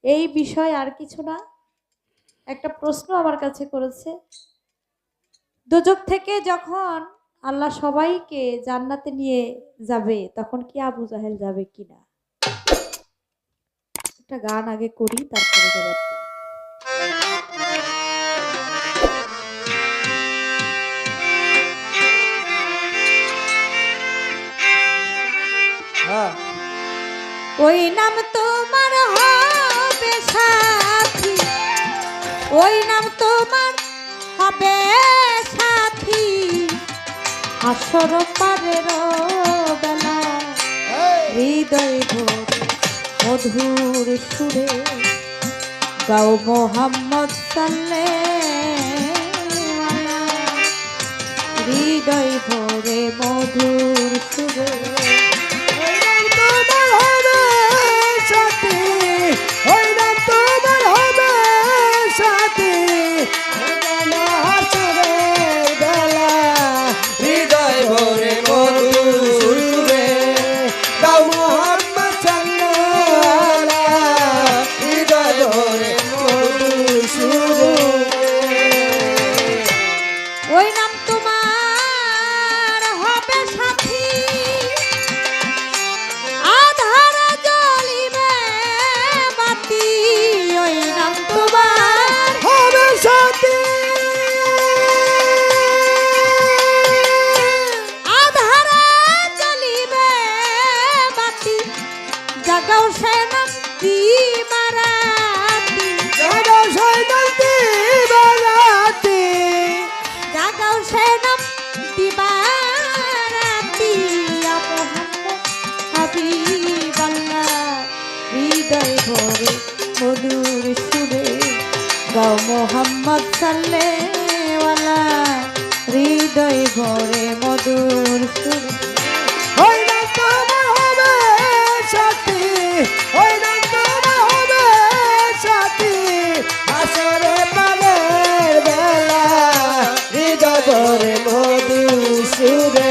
এই বিষয় আর কিছু না। একটা প্রশ্ন আমার কাছে করেছে, দোজখ থেকে যখন আল্লাহ সবাইকে জান্নাতে নিয়ে যাবে তখন কি আবু জাহেল যাবে কিনা। একটা গান আগে করি তারপরে জবাব দিই। হ্যাঁ ওই নাম তোমার হবে সাথী, ওই নাম তোমার হবে সাথী, আসর পারের বেলা হৃদয় ভরে মধুর সুরে গাও মোহাম্মদ সাল্লাল্লাহু, হৃদয় ভরে মধুর সুরে হৃদয় ভরে মধুর সুরে গাও মোহাম্মদ সাল্লাল্লাহু, হৃদয় ভরে মধুর সুরে ওই নাম তোমার হবে সাথী, ওই নাম তোমার হবে সাথী, আসরে পারের বেলা হৃদয় ভরে মধুর সুরে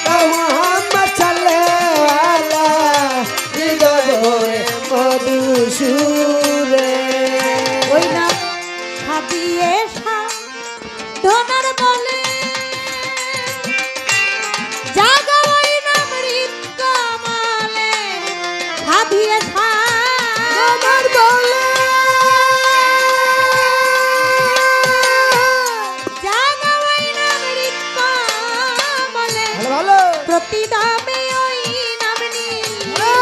গাও মোহাম্মদ সাল্লাল্লাহু, হৃদয় ভরে মধুর সুরে। ওই নাম হাবিয়ে ধনার বলে জাগা, ওই নাম রিত কমালে হাবিয়ে ধনার বলে জাগা, ওই নাম রিত কমালে ভালো প্রতি দামে ওই নাম নিলে,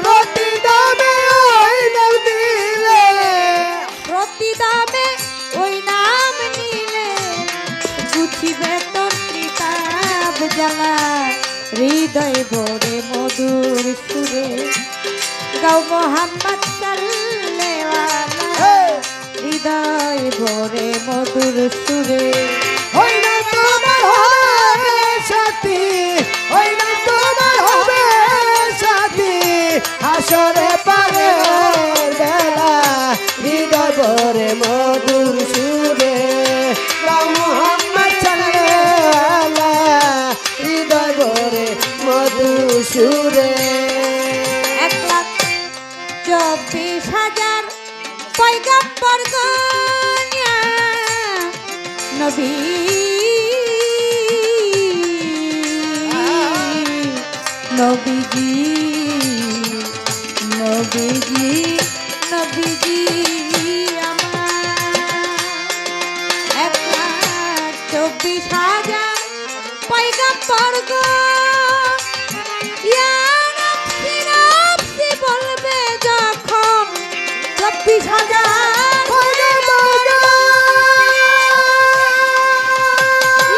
প্রতি দামে ওই নাম দিলে, প্রতি দামে ওই নাম নিলে বুঝিবে তোর কিতাব জ্বালা, হৃদয় ভরে মধুর সুরে গাও মোহাম্মদ সাল্লাল্লাহু, হৃদয় ভরে মধুর সুরে ওই না তোমার হবে সাথী, ওই না তোমার হবে সাথী, আসরে পারের বেলা হৃদয় ভরে মধুর সুরে গাও মোহাম্মদ সাল্লাল্লাহু, হৃদয় ভরে মধুর সুরে। 1,24,000 পয়গম্বর গনিয়া নবী নবীজি নবীজি নবীজি আমার 1,24,000 পয়গম্বর গো ইয়া নফসি নফসি বলবে যখন 24,000 পয়গম্বর গো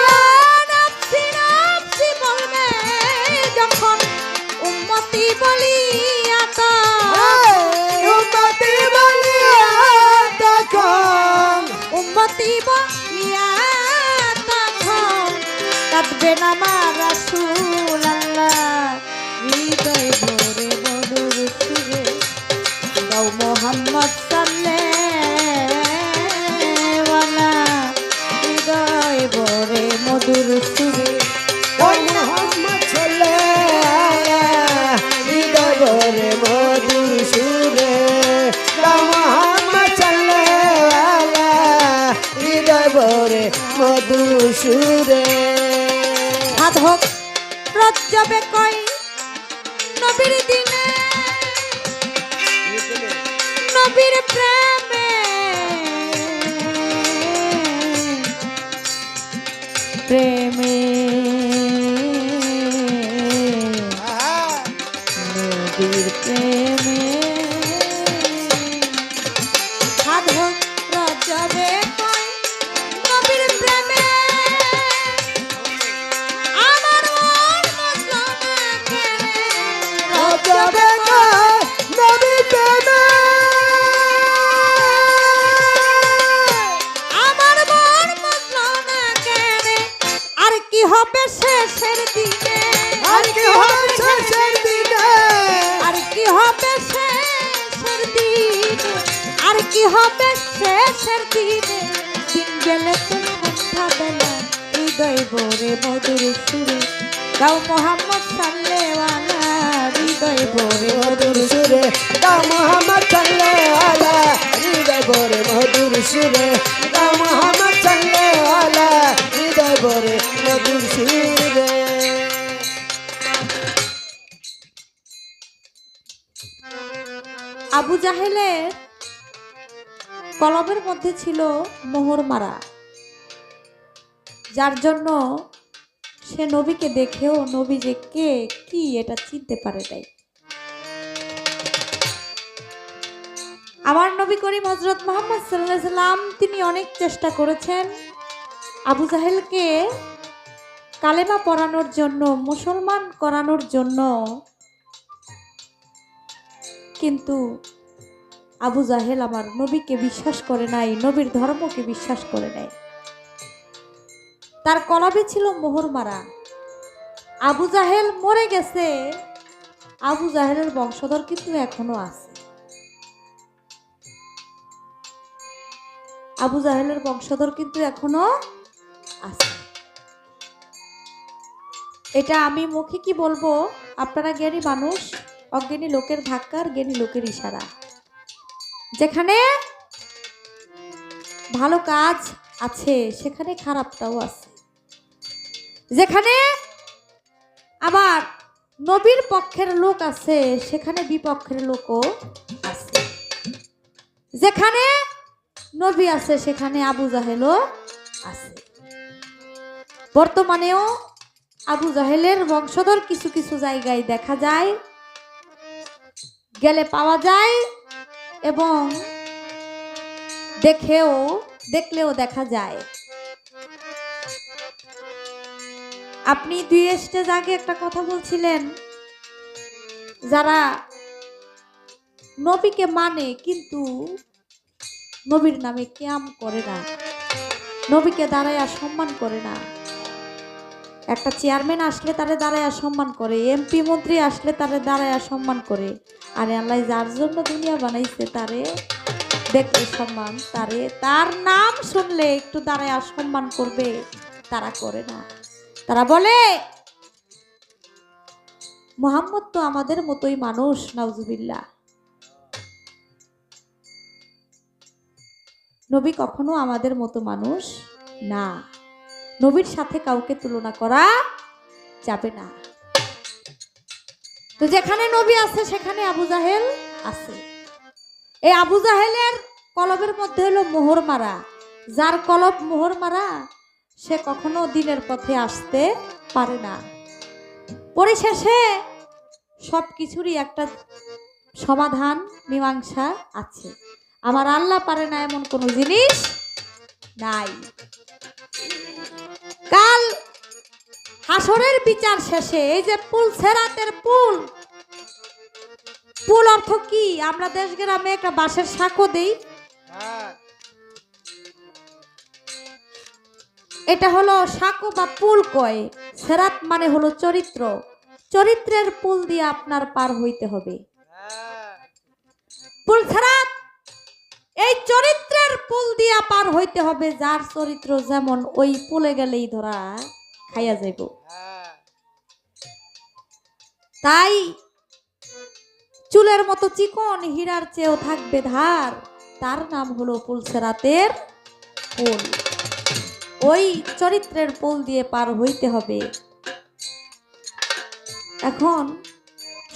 ইয়া নফসি নফসি বলবে যখন উম্মতি বলিয়া তো উম্মতি বলিয়া তখন, উম্মতি বলিয়া তখন কাঁদবেন আমার রাসূলুল্লাহ, হৃদয় ভরে মধুর সুরে গাও মোহাম্মদ সাল্লাল্লাহু, হৃদয় ভরে মধুর সুরে ওই মোহাম্মদ সাল্লাল্লাহু, হৃদয় ভরে মধুর সুরে গাও মধু সুরে সাধক রজ্জবে কই নবীর দিনে নবীর প্রেমে প্রেমে নবীর প্রেমে সাধক রজ্জবে কই নবীর প্রেমে আমার মন মজলো না কেনে রজবে কয় নবী প্রেমে আমার মন মজলো না কেনে আর কি হবে শেষের দিনে আর কি হবে শেষের দিনে আর কি হবে শেষের দিনে আর কি হবে শেষের দিনে দিন গেলে তো সন্ধ্যা বেলা হৃদয় ভরে মধুর সুরে গাও মোহাম্মদ সাল্লেওয়ালা হৃদয় ভরে মধুর সুরে গা মোহাম্মদ সাল্লেওয়ালা হৃদয় ভরে মধুর সুরে গা মোহাম্মদ সাল্লেওয়ালা হৃদয় ভরে মধুর সুরে আবু জাহেলের কলমের মধ্যে ছিল মোহর মারা, যার জন্য সে নবীকে দেখেও নবী যে কে কি এটা চিনতে পারে নাই। আমার নবী করিম হযরত মুহাম্মদ সাল্লাল্লাহু আলাইহি সাল্লাম তিনি অনেক চেষ্টা করেছেন আবু জাহেলকে কালেমা পড়ানোর জন্য, মুসলমান করানোর জন্য, কিন্তু আবু জাহেল আমার নবীকে বিশ্বাস করে নাই, নবীর ধর্মকে বিশ্বাস করে নাই। তার কলবে ছিল মোহর মারা। আবু জাহেল মরে গেছে, আবু জাহেলের বংশধর কিন্তু এখনো আছে। আবু জাহেলের বংশধর কিন্তু এখনো আছে। এটা আমি মুখে কি বলবো, আপনারা জ্ঞানী মানুষ, অজ্ঞানী লোকের ধাক্কা আর জ্ঞানী লোকের ইশারা। যেখানে ভালো কাজ আছে সেখানে খারাপটাও আছে, যেখানে আবার নবীর পক্ষের লোক আছে সেখানে বিপক্ষের লোকও আছে, যেখানে নবী আছে সেখানে আবু জাহেলও আছে। বর্তমানেও আবু জাহেলের বংশধর কিছু কিছু জায়গায় দেখা যায়, গেলে পাওয়া যায় এবং দেখলেও দেখা যায়। আপনি 2 স্টেজ আগে একটা কথা বলছিলেন, যারা নবীকে মানে কিন্তু নবীর নামে কিয়াম করে না, নবীকে দাঁড়ায়া সম্মান করে না। একটা চেয়ারম্যান আসলে তারে দাঁড়ায়া সম্মান করে, এমপি মন্ত্রী আসলে তারে দাঁড়ায়া সম্মান করে। আরে আল্লাহ যার জন্য দুনিয়া বানাইছে তারে দেখলে সম্মান, তার নাম শুনলে একটু দাঁড়ায়া সম্মান করবে, তারা করে না। তারা বলে মুহাম্মদ তো আমাদের মতোই মানুষ, নাউজুবিল্লাহ। নবী কখনো আমাদের মতো মানুষ না, নবীর সাথে কাউকে তুলনা করা যাবে না। তো যেখানে নবী আছে সেখানে আবু জাহেল আছে। এই আবু জাহেলের কলবের মধ্যে হলো মোহর মারা। যার কলব মোহর মারা সে কখনো দিনের পথে আসতে পারে না। পরিশেষে সব কিছুরই একটা সমাধান, মীমাংসা আছে। আমার আল্লাহ পারে না এমন কোনো জিনিস নাই। কাল হাসরের বিচার শেষে এই যে পুলসেরাতের পুল অর্থ কি? আমরা দেশ গ্রামে একটা বাঁশের সাঁকো দেই, এটা হলো সাঁকো বা পুল কয়। সেরাত মানে হলো চরিত্র, চরিত্রের পুল দিয়ে আপনার পার হইতে হবে। পুলসেরাত এই চরিত্রের পুল দিয়া পার হইতে হবে। যার চরিত্র যেমন ওই পুলে গেলেই ধরা খাইয়া যাইব। তাই চুলের মতো চিকন, হীরার চেয়েও থাকবে ধার, তার নাম হলো পুলসেরাতের পুল। ওই চরিত্রের পোল দিয়ে পার হইতে হবে। এখন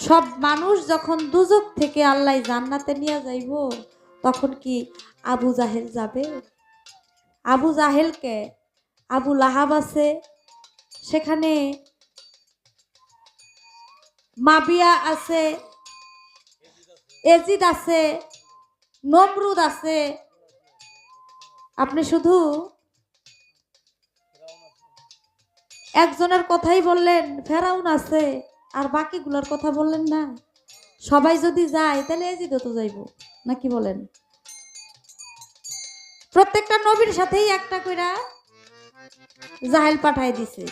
সব মানুষ যখন দুজক থেকে আল্লাহ জান্নাতে নিয়ে যাইব, তখন কি আবু জাহেল যাবে? আবু জাহেলকে, আবু লাহাব আছে, সেখানে মাবিয়া আছে, এজিদ আছে, নমরুদ আছে। আপনি শুধু একজনের কথাই বললেন, ফেরাউন আছে, আর বাকিগুলোর কথা বললেন না। সবাই যদি যায় তাহলে এজিদও তো যাইব, নাকি বলেন? প্রত্যেকটা নবীর সাথেই একটা কইরা জাহেল পাঠাই দিছে।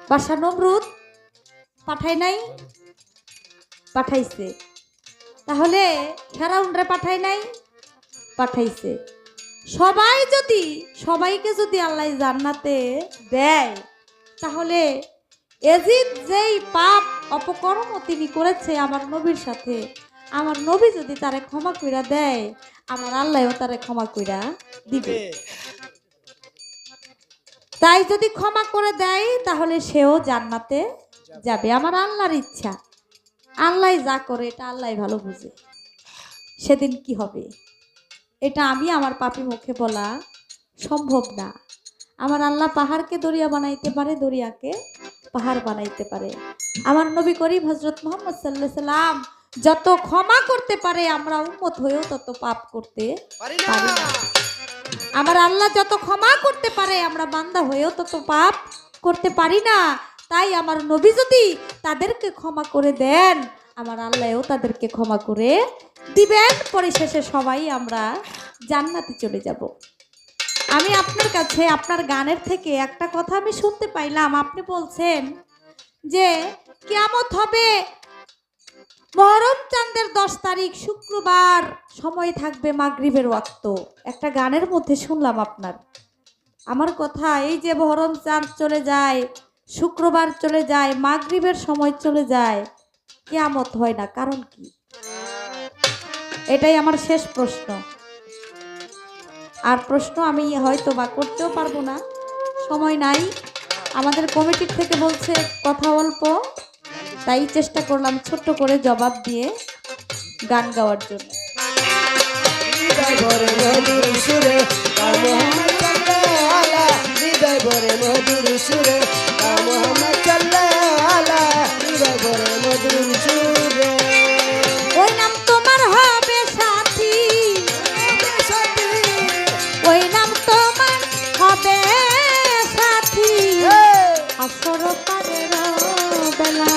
বাদশা নমরুদ পাঠাই নাই? পাঠাইছে। তাহলে ফেরাউনরে পাঠাই নাই? পাঠাইছে। সবাইকে যদি আল্লাহ জান্নাতে দেয়, তাহলে এজিদ যেই পাপ অপকর্ম তিনি করেছে আমার নবীর সাথে, আমার নবী যদি তারে ক্ষমা কইরা দেয়, আমার আল্লাহও তারে ক্ষমা কইরা দিবে। তাই যদি ক্ষমা করে দেয়, তাহলে সেও জান্নাতে যাবে। আমার আল্লাহর ইচ্ছা, আল্লাহ যা করে এটা আল্লাহ ভালো বুঝে। সেদিন কি হবে এটা আমি আমার পাপী মুখে বলা সম্ভব না। আমার আল্লাহ পাহাড়কে দরিয়া বানাইতে পারে, দরিয়াকে পাহাড় বানাইতে পারে। আমার নবী করিম হযরত মুহাম্মদ সাল্লাল্লাহু আলাইহি সাল্লাম যত ক্ষমা করতে পারে, আমরা উম্মত হয়েও তত পাপ করতে পারি না। আমার আল্লাহ যত ক্ষমা করতে পারে, আমরা বান্দা হয়েও তত পাপ করতে পারি না। তাই আমার নবী যদি তাদেরকে ক্ষমা করে দেন, আমার আল্লাহও তাদেরকে ক্ষমা করে দিবেন। পরিশেষে সবাই আমরা জান্নাতে চলে যাব। আমি আপনার কাছে আপনার গানের থেকে একটা কথা আমি শুনতে পাইলাম। আপনি বলছেন যে কিয়ামত হবে মুহররম চাঁদের 10 তারিখ শুক্রবার, সময় থাকবে মাগরিবের ওয়াক্ত। একটা গানের মধ্যে শুনলাম আপনার। আমার কথা, এই যে মুহররম চাঁদ চলে যায়, শুক্রবার চলে যায়, মাগরিবের সময় চলে যায়, কিয়ামত হয় না, কারণ কি? এটাই আমার শেষ প্রশ্ন। আর প্রশ্ন আমি হয়তো বা করতেও পারবো না, সময় নাই। আমাদের কমিটির থেকে বলছে কথা অল্প, তাই চেষ্টা করলাম ছোট্ট করে জবাব দিয়ে গান গাওয়ার জন্য। হৃদয় ভরে মধুর সুরে গাও মোহাম্মদ সাল্লাল্লাহু আলাইহি, হৃদয় ভরে মধুর সুরে গাও মোহাম্মদ সাল্লাল্লাহু আলাইহি, হৃদয় ভরে মধুর সুরে। ওই নাম তোমার হবে সাথী, ওই নাম তোমার হবে সাথী, আসর পারের বেলা,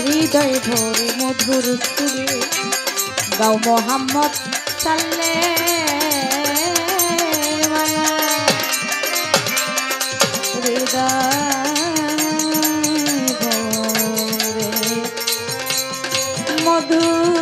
হৃদয় ভরে মধুর সুরে গাও মোহাম্মদ সাল্লাল্লাহু আলাইহি, হৃদয় ভরে মধুর